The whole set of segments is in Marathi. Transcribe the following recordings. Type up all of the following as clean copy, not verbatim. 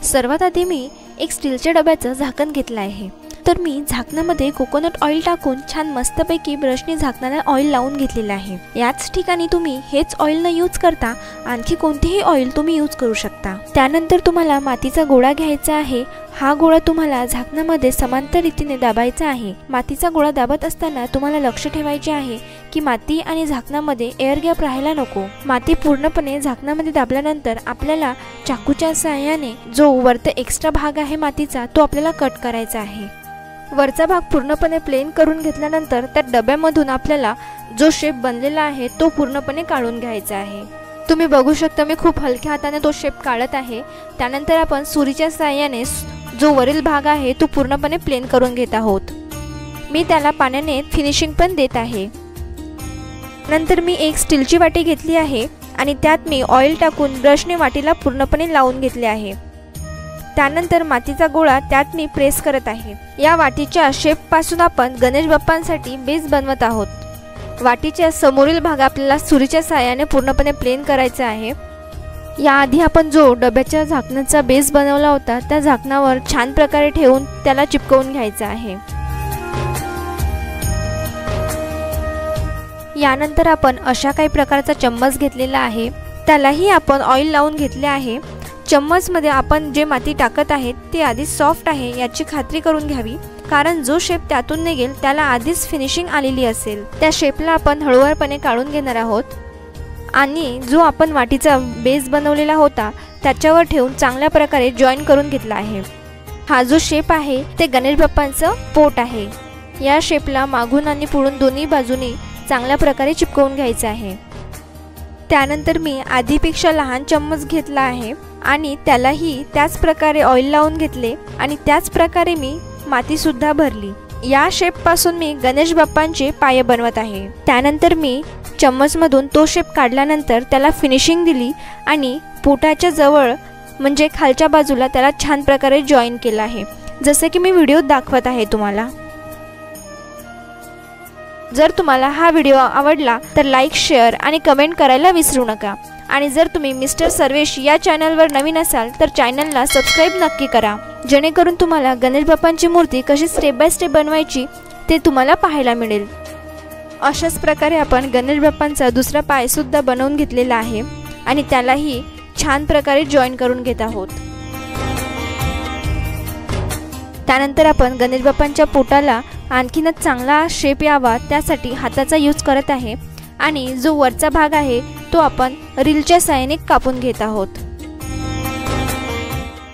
सर्वात आधी मी एक स्टीलच्या डब्याचं झाकण घेतलं आहे। तर मी झाकणामध्ये कोकोनट ऑइल टाकून छान मस्तपैकी ब्रशने झाकणाला ऑइल लावून घेतलेलं आहे। याच ठिकाणी तुम्ही हेच ऑइल न यूज करता आणखी कोणतेही ऑइल तुम्ही यूज करू शकता। त्यानंतर तुम्हाला मातीचा गोळा घ्यायचा आहे। हा गोळा तुम्हाला झाकणामध्ये समांतर रीतीने दाबायचा आहे। मातीचा गोळा दाबत असताना तुम्हाला लक्ष ठेवायचे आहे की माती आणि झाकणामध्ये एअर गॅप राहायला नको। माती पूर्णपणे झाकणामध्ये दाबल्यानंतर आपल्याला चाकूच्या सहाय्याने जो वरचा एक्स्ट्रा भाग आहे मातीचा तो आपल्याला कट करायचा आहे। वरचा भाग पूर्णपणे प्लेन करून घेतल्यानंतर त्या डब्यामधून आपल्याला जो शेप बनलेला आहे तो पूर्णपणे काढून घ्यायचा आहे। तुम्ही बघू शकता मी खूप हलक्या हाताने तो शेप काढत आहे। त्यानंतर आपण सुरीच्या सहाय्याने जो वरील भाग आहे तो पूर्णपणे प्लेन करून घेत आहोत। मी त्याला पाण्याने फिनिशिंग पण देत आहे। नंतर मी एक स्टीलची वाटी घेतली आहे आणि त्यात मी ऑइल टाकून ब्रशने वाटीला पूर्णपणे लावून घेतले आहे। त्यानंतर मातीचा गोळा त्यात मी प्रेस करत आहे। या वाटीच्या शेप पासून आपण गणेश बाप्पांसाठी बेस बनवत आहोत। वाटीच्या समोरील भाग आपल्याला सुरीच्या सहाय्याने पूर्णपणे प्लेन करायचा आहे। याआधी आपण जो डब्याच्या झाकणाचा बेस बनवला होता त्या झाकणावर छान प्रकारे ठेवून त्याला चिपकवून घ्यायचा आहे। यानंतर आपण अशा काही प्रकारचा चम्मच घेतलेला आहे, त्यालाही आपण ऑइल लावून घेतले आहे। चम्मचमध्ये आपण जे माती टाकत आहेत ते आधी सॉफ्ट आहे याची खात्री करून घ्यावी, कारण जो शेप त्यातून निघेल त्याला आधीच फिनिशिंग आलेली असेल। त्या शेपला आपण हळूवारपणे काढून घेणार आहोत आणि जो आपण वाटीचा बेस बनवलेला होता त्याच्यावर ठेवून चांगल्या प्रकारे जॉईन करून घेतला आहे। हा जो शेप आहे ते गणेश बाप्पांचं पोट आहे। या शेपला मागून आणि पुढून दोन्ही बाजूनी चांगल्या प्रकारे चिपकवून घ्यायचं आहे। त्यानंतर मी आधीपेक्षा लहान चम्मच घेतला आहे आणि त्यालाही त्याच प्रकारे ऑइल लावून घेतले आणि त्याच प्रकारे मी माती सुद्धा भरली। या शेप पासून मी गणेश बाप्पांचे पाय बनवत आहे। त्यानंतर मी चम्मचमधून तो शेप काढल्यानंतर त्याला फिनिशिंग दिली आणि पोटाच्या जवळ म्हणजे खालच्या बाजूला त्याला छान प्रकारे जॉईन केला आहे, जसे की मी व्हिडिओत दाखवत आहे तुम्हाला। जर तुम्हाला हा व्हिडिओ आवडला तर लाईक, शेअर आणि कमेंट करायला विसरू नका। आणि जर तुम्ही मिस्टर सर्वेश या चॅनलवर नवीन असाल तर चॅनलला सबस्क्राईब नक्की करा, जेणेकरून तुम्हाला गणेश बाप्पांची मूर्ती कशी स्टेप बाय स्टेप बनवायची ते तुम्हाला पाहायला मिळेल। अशाच प्रकारे आपण गणेश बाप्पांचा दुसरा पाय सुद्धा बनवून घेतलेला आहे आणि त्यालाही छान प्रकारे जॉईन करून घेत आहोत। त्यानंतर आपण गणेश बाप्पांच्या पोटाला आणखीनच चांगला शेप यावा त्यासाठी हाताचा यूज करत आहे आणि जो वरचा भाग आहे तो आपण रीलच्या सहाय्याने कापून घेत आहोत।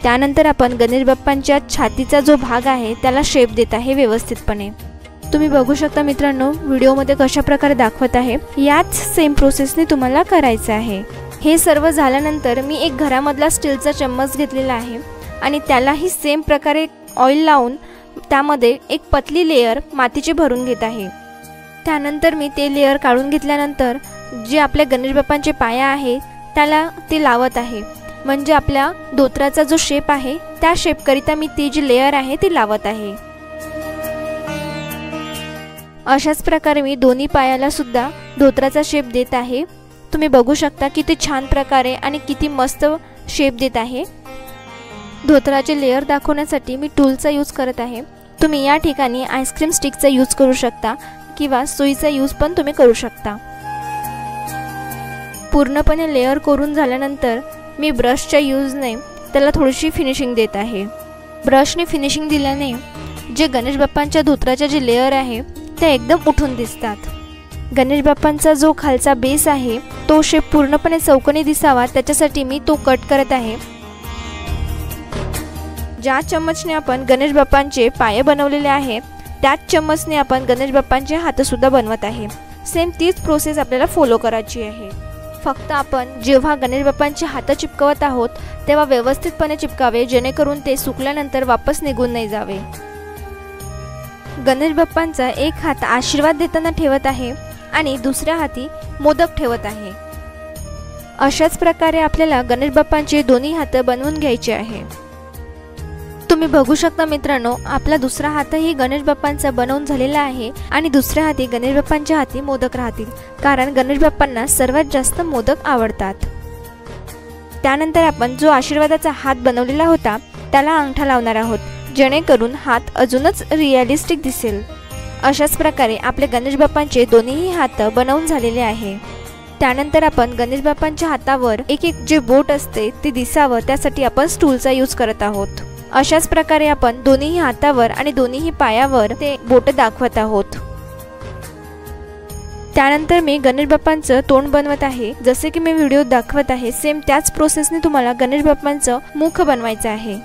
त्यानंतर आपण गणेश बाप्पांच्या छातीचा जो भाग आहे त्याला शेप देत आहे व्यवस्थितपणे। तुम्ही बघू शकता मित्रांनो व्हिडिओमध्ये कशा प्रकारे दाखवत आहे, याच सेम प्रोसेसने तुम्हाला करायचं आहे। हे सर्व झाल्यानंतर मी एक घरामधला स्टीलचा चम्मच घेतलेला आहे आणि त्यालाही सेम प्रकारे ऑइल लावून त्यामध्ये एक पतली लेयर मातीची भरून घेत आहे। त्यानंतर मी ते लेयर काढून घेतल्यानंतर जे आपल्या गणेश बाप्पांचे पाय आहे त्याला ते लावत आहे, म्हणजे आपल्या धोत्राचा जो शेप आहे त्या शेपकरिता मी ती जी लेयर आहे ती लावत आहे। अशाच प्रकारे मी दोन्ही पायाला सुद्धा धोत्राचा शेप देत आहे। तुम्ही बघू शकता किती छान प्रकारे आणि किती मस्त शेप देत आहे। धोत्राचे लेयर दाखवण्यासाठी मी टूलचा यूज करत आहे। तुम्ही या ठिकाणी आईस्क्रीम स्टिकचा यूज करू शकता किंवा सुईचा यूज पण तुम्ही करू शकता। पूर्णपणे लेयर करून झाल्यानंतर मी ब्रशच्या यूजने त्याला थोडीशी फिनिशिंग देत आहे। ब्रशने फिनिशिंग दिल्याने जे गणेश बाप्पांच्या धोत्राचे जे लेयर आहे ते एकदम उठून दिसतात। गणेश बाप्पांचा जो खालचा बेस आहे तो शेप पूर्णपणे चौकोनी दिसावा त्याच्यासाठी मी तो कट करत आहे। ज्या चम्मचने आपण गणेश बाप्पांचे पाय बनवलेले आहेत त्याच चम्मचने आपण गणेश बाप्पांचे हात सुद्धा बनवत आहे। सेम तीच प्रोसेस आपल्याला फॉलो करायची आहे। फक्त आपण जेव्हा गणेश बाप्पांचे हात चिपकवत आहोत तेव्हा व्यवस्थितपणे चिपकावे, जेणेकरून ते सुकल्यानंतर वापस निघून नाही जावे। गणेश बाप्पांचा एक हात आशीर्वाद देताना ठेवत आहे आणि दुसऱ्या हाती मोदक ठेवत आहे। अशाच प्रकारे आपल्याला गणेश बाप्पांचे दोन्ही हात बनवून घ्यायचे आहे। तुम्ही बघू शकता मित्रांनो आपला दुसरा हातही गणेश बाप्पांचा बनवून झालेला आहे आणि दुसऱ्या हाती गणेश बाप्पांच्या हाती मोदक राहतील, कारण गणेश बाप्पांना सर्वात जास्त मोदक आवडतात। त्यानंतर आपण जो आशीर्वादाचा हात बनवलेला होता त्याला अंगठा लावणार आहोत, जेणेकरून हात अजूनच रिअलिस्टिक दिसेल। अशाच प्रकारे आपले गणेश बाप्पांचे दोन्हीही हात बनवून झालेले आहे। त्यानंतर आपण गणेश बाप्पांच्या हातावर एक एक जे बोट असते ते दिसावं त्यासाठी आपण स्टूलचा यूज करत आहोत। अशाच प्रकारे आपण दोन्हीही हातावर आणि दोन्हीही पायावर ते बोट दाखवत आहोत। त्यानंतर मी गणेश बाप्पांचं तोंड बनवत आहे। जसे की मी व्हिडिओ दाखवत आहे सेम त्याच प्रोसेसने तुम्हाला गणेश बाप्पांचं मुख बनवायचं आहे।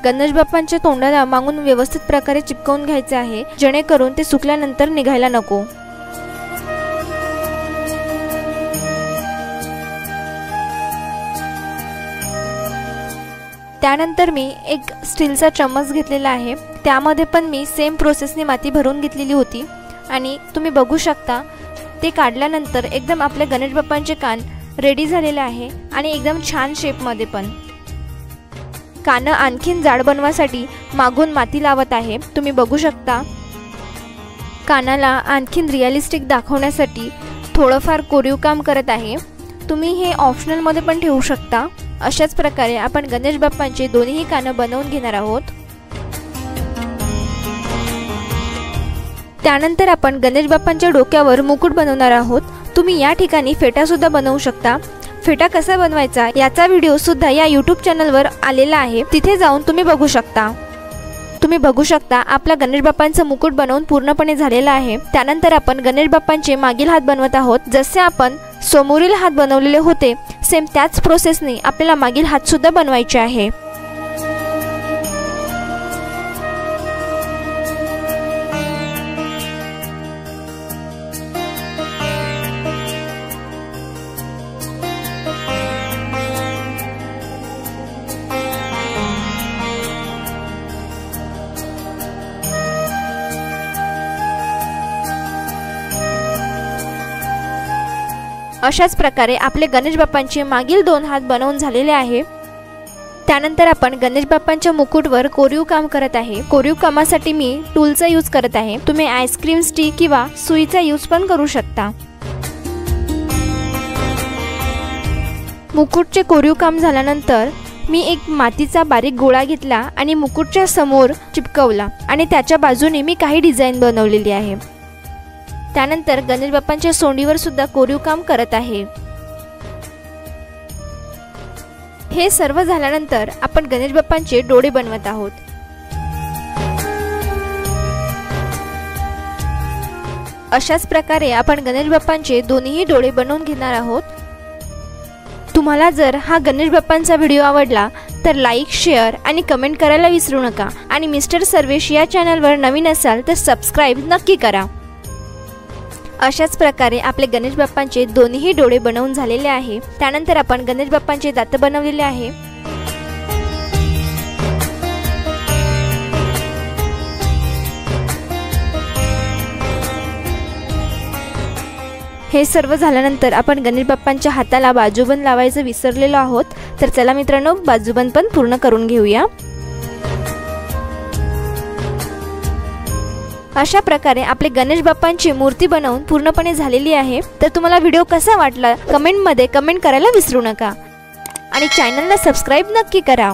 गणेश बाप्पांच्या तोंडाला मागून व्यवस्थित प्रकारे चिपकवून घ्यायचे आहे, जेणेकरून ते सुकल्यानंतर निघायला नको। त्यानंतर मी एक स्टीलचा चम्मच घेतलेला आहे, त्यामध्ये पण मी सेम प्रोसेसने माती भरून घेतलेली होती आणि तुम्ही बघू शकता ते काढल्यानंतर एकदम आपले गणेश बाप्पांचे कान रेडी झालेले आहे आणि एकदम छान शेपमध्ये पण। कान आणखीन जाड बनवासाठी मागून माती लावत आहे, तुम्ही बघू शकता। कानाला आणखीन रिअलिस्टिक दाखवण्यासाठी थोडंफार कोरीव काम करत आहे, तुम्ही हे ऑप्शनल मध्ये पण ठेवू शकता। अशाच प्रकारे आपण गणेश बाप्पांचे दोन्हीही कान बनवून घेणार आहोत। त्यानंतर आपण गणेश बाप्पांच्या डोक्यावर मुकुट बनवणार आहोत। तुम्ही या ठिकाणी फेटा सुद्धा बनवू शकता। फेटा कसा बनवायचा याचा व्हिडिओ सुद्धा या YouTube चॅनलवर आलेला आहे, तिथे जाऊन तुम्ही बघू शकता। तुम्ही बघू शकता आपला गणेश बाप्पांचा मुकुट बनवून पूर्णपणे झालेला आहे। त्यानंतर आपण गणेश बाप्पांचे मागील हात बनवत आहोत। जसे आपण समोरील हात बनवलेले होते सेम त्याच प्रोसेसने आपल्याला मागील हात सुद्धा बनवायचे आहे। अशाच प्रकारे आपले गणेश बाप्पांचे मागील दोन हात बनवून झालेले आहे। त्यानंतर आपण गणेश बाप्पांच्या मुकुटवर कोरीव काम करत आहे। कोरीव कामासाठी मी टूलचा यूज करत आहे, तुम्ही आईस्क्रीम स्टिक किंवा सुईचा यूज पण करू शकता। मुकुटचे कोरीव काम झाल्यानंतर मी एक मातीचा बारीक गोळा घेतला आणि मुकुटच्या समोर चिपकवला आणि त्याच्या बाजूने मी काही डिझाइन बनवलेली आहे। त्यानंतर गणेश बाप्पांच्या सोंडीवर सुद्धा कोरीव काम करत आहे। हे सर्व झाल्यानंतर आपण गणेश बाप्पांचे डोळे बनवत आहोत। अशाच प्रकारे आपण गणेश बाप्पांचे दोन्हीही डोळे बनवून घेणार आहोत। तुम्हाला जर हा गणेश बाप्पांचा व्हिडिओ आवडला तर लाईक, शेअर आणि कमेंट करायला विसरू नका आणि मिस्टर सर्वेश या चॅनलवर नवीन असाल तर सबस्क्राइब नक्की करा। अशाच प्रकारे आपले गणेश बाप्पांचे दोन्हीही डोळे बनवून झालेले आहे। त्यानंतर आपण गणेश बाप्पांचे दात बनवलेले आहे। हे सर्व झाल्यानंतर आपण गणेश बाप्पांच्या हाताला बाजूबंद लावायचं विसरलेलो आहोत, तर चला मित्रांनो बाजूबंद पण पूर्ण करून घेऊया। अशा प्रकारे आपले गणेश बाप्पांची मूर्ती बनवून पूर्णपणे झालेली आहे। तर तुम्हाला व्हिडिओ कसा वाटला कमेंट मध्ये कमेंट करायला विसरू नका आणि चॅनलला सबस्क्राइब नक्की करा।